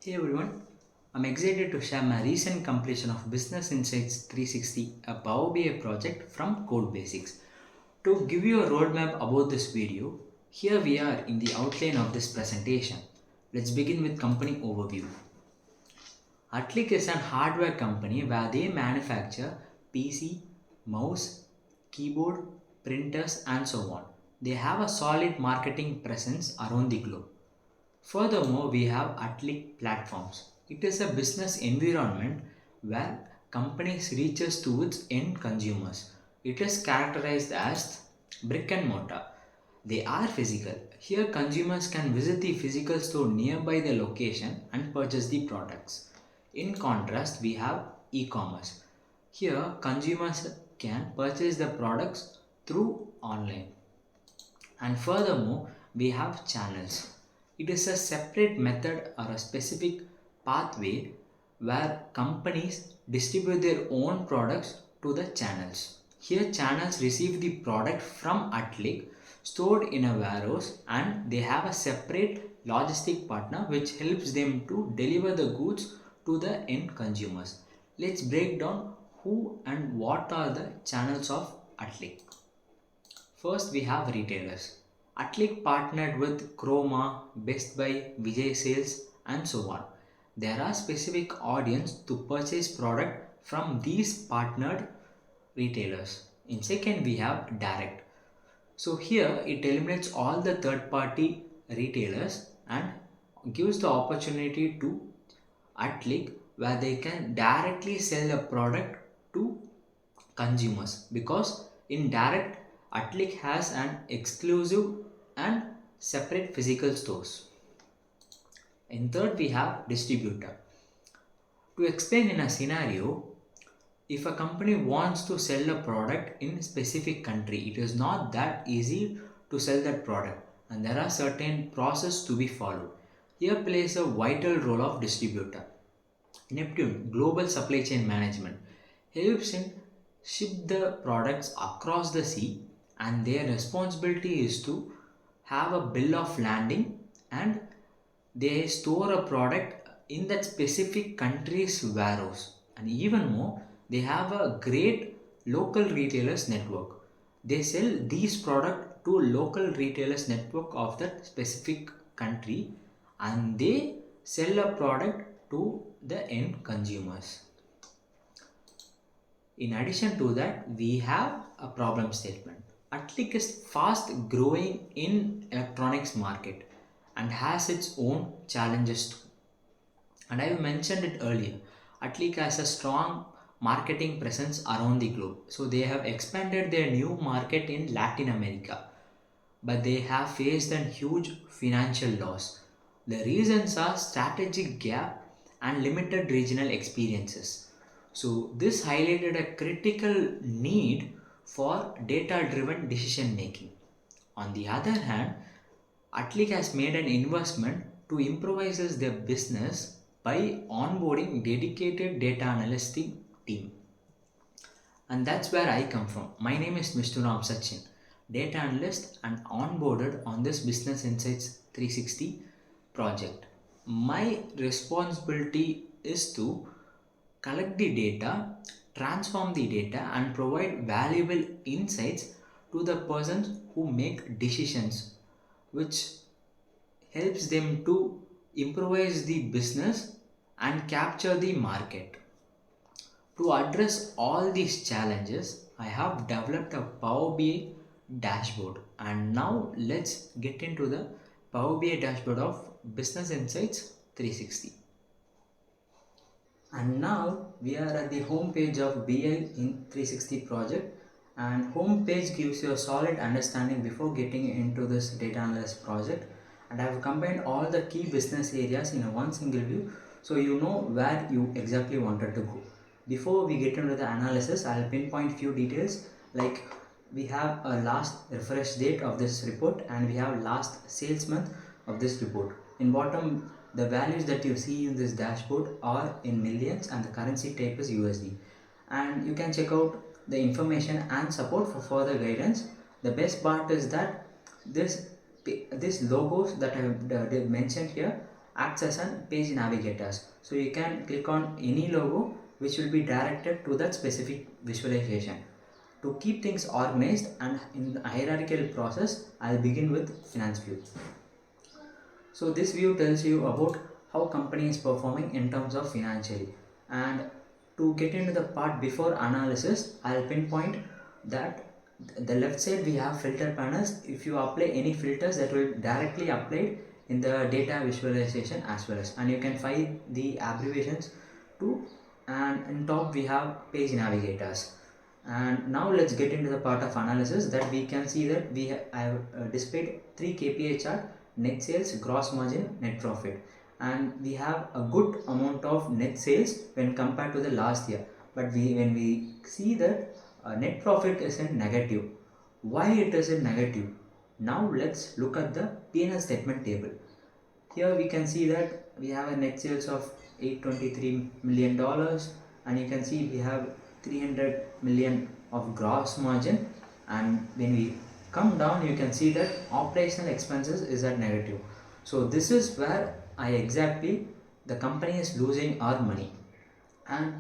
Hey everyone, I'm excited to share my recent completion of Business Insights 360, a Power BI project from Codebasics. To give you a roadmap about this video, here we are in the outline of this presentation. Let's begin with company overview. AtliQ is an hardware company where they manufacture PC, mouse, keyboard, printers and so on. They have a solid marketing presence around the globe. Furthermore, we have AtliQ platforms. It is a business environment where companies reaches to its end consumers. It is characterized as brick and mortar. They are physical. Here consumers can visit the physical store nearby the location and purchase the products. In contrast, we have e-commerce. Here consumers can purchase the products through online. And furthermore, we have channels. It is a separate method or a specific pathway where companies distribute their own products to the channels. Here, channels receive the product from AtliQ stored in a warehouse and they have a separate logistic partner which helps them to deliver the goods to the end consumers. Let's break down who and what are the channels of AtliQ. First, we have retailers. AtliQ partnered with Chroma, Best Buy, Vijay Sales, and so on. There are specific audience to purchase product from these partnered retailers. In second, we have direct. So here it eliminates all the third party retailers and gives the opportunity to AtliQ where they can directly sell a product to consumers, because in direct AtliQ has an exclusive and separate physical stores. In third, we have distributor. To explain in a scenario, if a company wants to sell a product in a specific country, it is not that easy to sell that product and there are certain process to be followed. Here plays a vital role of distributor. Neptune, global supply chain management, helps in ship the products across the sea, and their responsibility is to have a bill of landing and they store a product in that specific country's warehouse. And even more, they have a great local retailers network. They sell these products to local retailers network of that specific country and they sell a product to the end consumers. In addition to that, we have a problem statement. AtliQ is fast growing in electronics market and has its own challenges too. And I mentioned it earlier. AtliQ has a strong marketing presence around the globe. So they have expanded their new market in Latin America, but they have faced a huge financial loss. The reasons are strategic gap and limited regional experiences. So this highlighted a critical need for data-driven decision making. On the other hand, AtliQ has made an investment to improvise their business by onboarding dedicated data analytic team. And that's where I come from. My name is Mr. Ram Sachin, data analyst and onboarded on this Business Insights 360 project. My responsibility is to collect the data, transform the data and provide valuable insights to the persons who make decisions, which helps them to improvise the business and capture the market. To address all these challenges, I have developed a Power BI dashboard, and now let's get into the Power BI dashboard of Business Insights 360. And now we are at the home page of BI in 360 project, and home page gives you a solid understanding before getting into this data analysis project. And I have combined all the key business areas in a one single view so you know where you exactly wanted to go. Before we get into the analysis, I'll pinpoint few details like we have a last refresh date of this report and we have last sales month of this report. In bottom, the values that you see in this dashboard are in millions and the currency type is USD. And you can check out the information and support for further guidance. The best part is that this logos that I have mentioned here acts as a page navigators. So you can click on any logo which will be directed to that specific visualization. To keep things organized and in the hierarchical process, I'll begin with finance view. So this view tells you about how company is performing in terms of financially. And to get into the part before analysis, I'll pinpoint that the left side we have filter panels. If you apply any filters, that will directly apply in the data visualization as well as, and you can find the abbreviations too. And in top we have page navigators. And now let's get into the part of analysis, that we can see that I have displayed three KPI chart: net sales, gross margin, net profit. And we have a good amount of net sales when compared to the last year, but when we see that net profit is in negative. Why it is in negative? Now let's look at the P&L statement table. Here we can see that we have a net sales of $823 million, and you can see we have 300 million of gross margin. And when we come down, you can see that operational expenses is at negative. So this is where the company is losing our money. And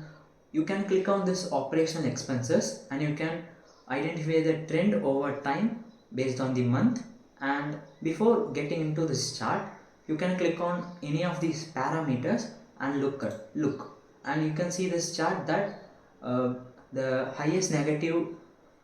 you can click on this operational expenses and you can identify the trend over time based on the month. And before getting into this chart, you can click on any of these parameters and look, and you can see this chart that the highest negative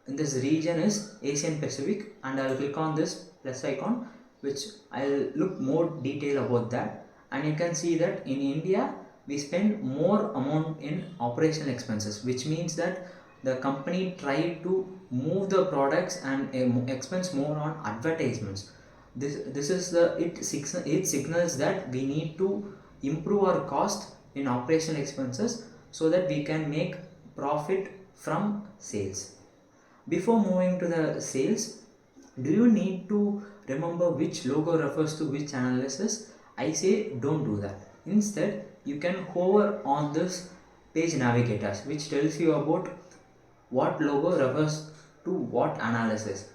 in this region is Asian Pacific. And I'll click on this plus icon, which I'll look more detail about that. And you can see that in India we spend more amount in operational expenses, which means that the company tried to move the products and expense more on advertisements. This is the it signals that we need to improve our cost in operational expenses so that we can make profit from sales. Before moving to the sales, do you need to remember which logo refers to which analysis? I say don't do that. Instead, you can hover on this page navigators, which tells you about what logo refers to what analysis.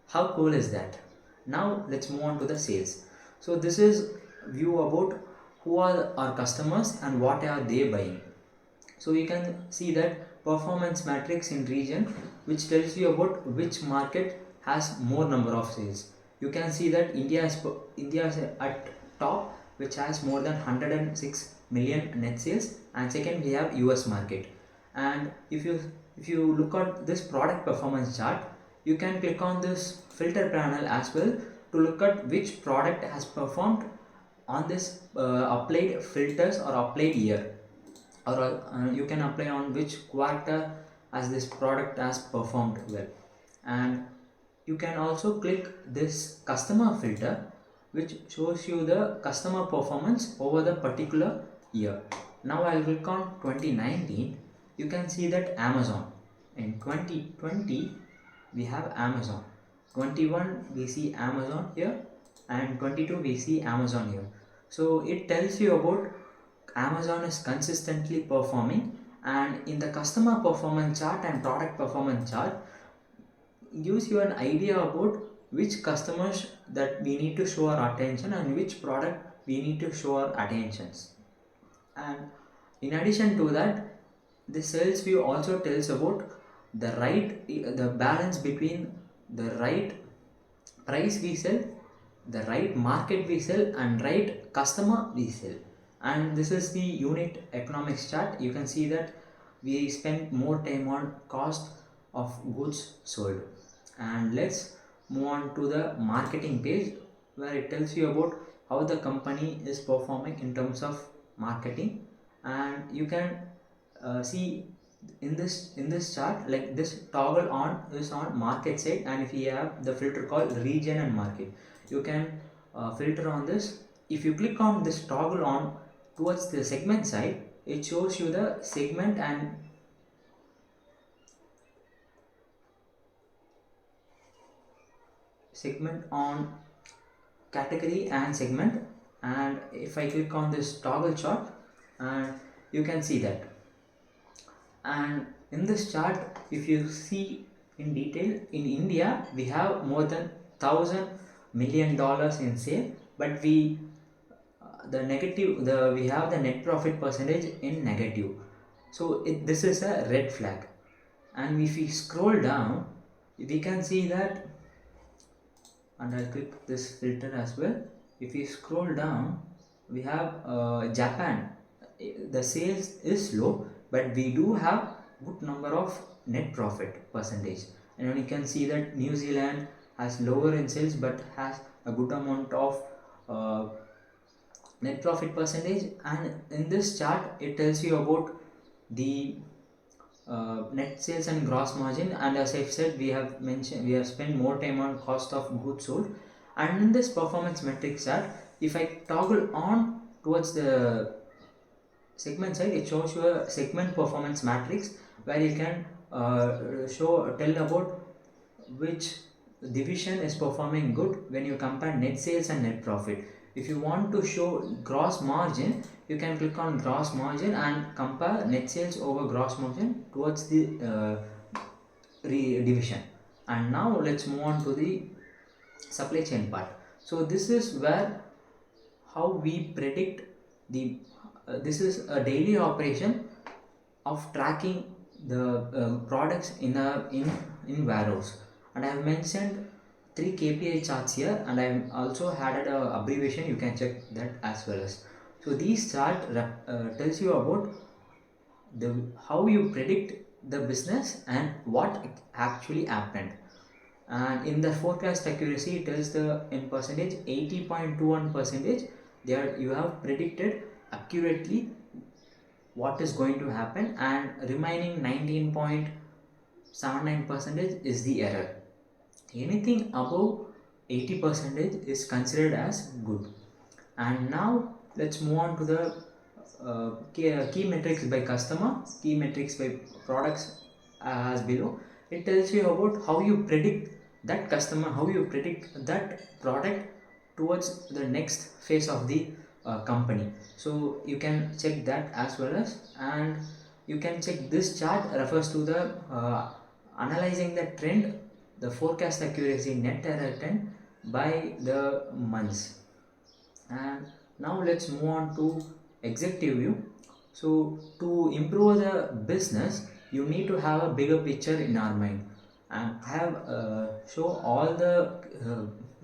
How cool is that? Now let's move on to the sales. So this is view about who are our customers and what are they buying. So you can see that performance matrix in region, which tells you about which market has more number of sales. You can see that India is at top, which has more than 106 million net sales, and second we have US market. And if you look at this product performance chart, you can click on this filter panel as well to look at which product has performed on this applied filters or applied year, or you can apply on which quarter as this product has performed well. And you can also click this customer filter, which shows you the customer performance over the particular year. Now I'll click on 2019. You can see that Amazon in 2020 we have Amazon, 21 we see Amazon here, and 22 we see Amazon here. So it tells you about Amazon is consistently performing. And in the customer performance chart and product performance chart gives you an idea about which customers that we need to show our attention and which product we need to show our attentions. And in addition to that, the sales view also tells about the balance between the right price we sell, the right market we sell, and right customer we sell. And this is the unit economics chart. You can see that we spend more time on cost of goods sold. And let's move on to the marketing page, where it tells you about how the company is performing in terms of marketing. And you can see in this chart, like this toggle on is on market side, and if you have the filter called region and market, you can filter on this. If you click on this toggle on towards the segment side, it shows you the segment and segment on category and segment. And if I click on this toggle chart, and you can see that. And in this chart, if you see in detail, in India we have more than $1,000 million in sale, but we the negative, we have the net profit percentage in negative. So this is a red flag. And if we scroll down, we can see that, and I'll click this filter as well. If we scroll down, we have Japan. The sales is low, but we do have good number of net profit percentage. And then you can see that New Zealand has lower in sales but has a good amount of uh, net profit percentage. And in this chart it tells you about the net sales and gross margin. And as I've said, we have spent more time on cost of goods sold. And in this performance metrics chart, if I toggle on towards the segment side, it shows you a segment performance matrix where you can tell about which division is performing good when you compare net sales and net profit. If you want to show gross margin, you can click on gross margin and compare net sales over gross margin towards the division. And now let's move on to the supply chain part. So this is where how we predict the this is a daily operation of tracking the products in warehouse. And I have mentioned 3 KPI charts here, and I have also added a abbreviation, you can check that as well as. So these chart tells you about the how you predict the business and what actually happened. And in the forecast accuracy, it tells the in percentage 80.21 percentage, there you have predicted accurately what is going to happen, and remaining 19.79 percentage is the error. Anything above 80 percentage is considered as good. And now let's move on to the key metrics by customer, key metrics by products as below. It tells you about how you predict that customer, how you predict that product towards the next phase of the company. So you can check that as well as. And you can check this chart refers to the analyzing the trend, the forecast accuracy, net error trend by the months. And now let's move on to executive view. So to improve the business, you need to have a bigger picture in our mind. And I have show all the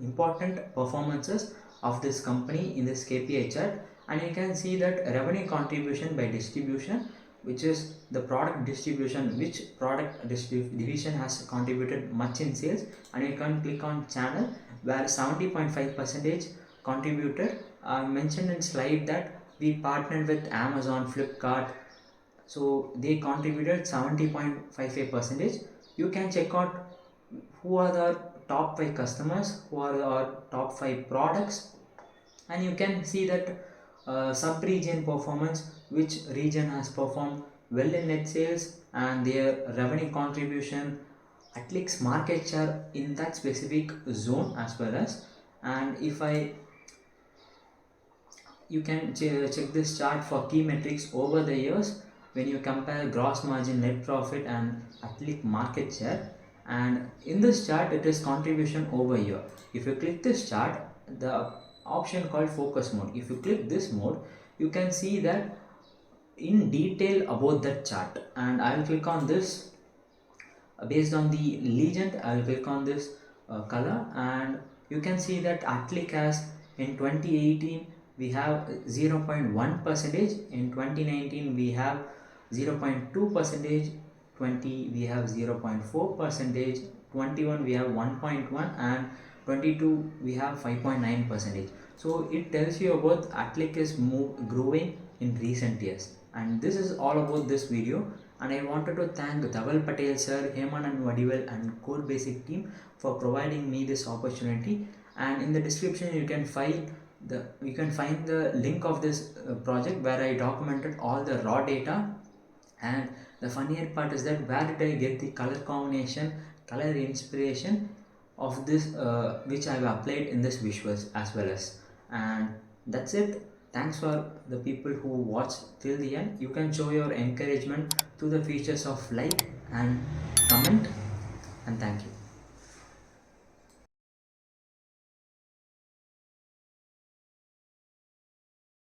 important performances of this company in this KPI chart. And you can see that revenue contribution by distribution, which is the product distribution, which product division has contributed much in sales. And you can click on channel where 70.5 percentage contributed. I mentioned in slide that we partnered with Amazon, Flipkart, so they contributed 70.55 percentage. You can check out who are the top 5 customers, who are our top 5 products, and you can see that sub-region performance, which region has performed well in net sales and their revenue contribution, AtliQ's market share in that specific zone as well as. And if you can check this chart for key metrics over the years when you compare gross margin, net profit and AtliQ market share. And in this chart it is contribution over year. If you click this chart, the option called focus mode, if you click this mode, you can see that in detail about that chart. And I will click on this based on the legend. I will click on this color, and you can see that AtliQ has in 2018 we have 0.1 percentage, in 2019 we have 0.2 percentage, 20 we have 0.4 percentage, 21 we have 1.1, and 22 we have 5.9 percentage. So it tells you about AtliQ is growing in recent years. And this is all about this video. And I wanted to thank Dhaval Patel sir, Hemanand Vadivel and Codebasics team for providing me this opportunity. And in the description you can find the link of this project where I documented all the raw data. And the funnier part is that where did I get the color combination, color inspiration of this which I have applied in this visuals as well as. And that's it. Thanks for the people who watched till the end. You can show your encouragement through the features of like and comment, and thank you.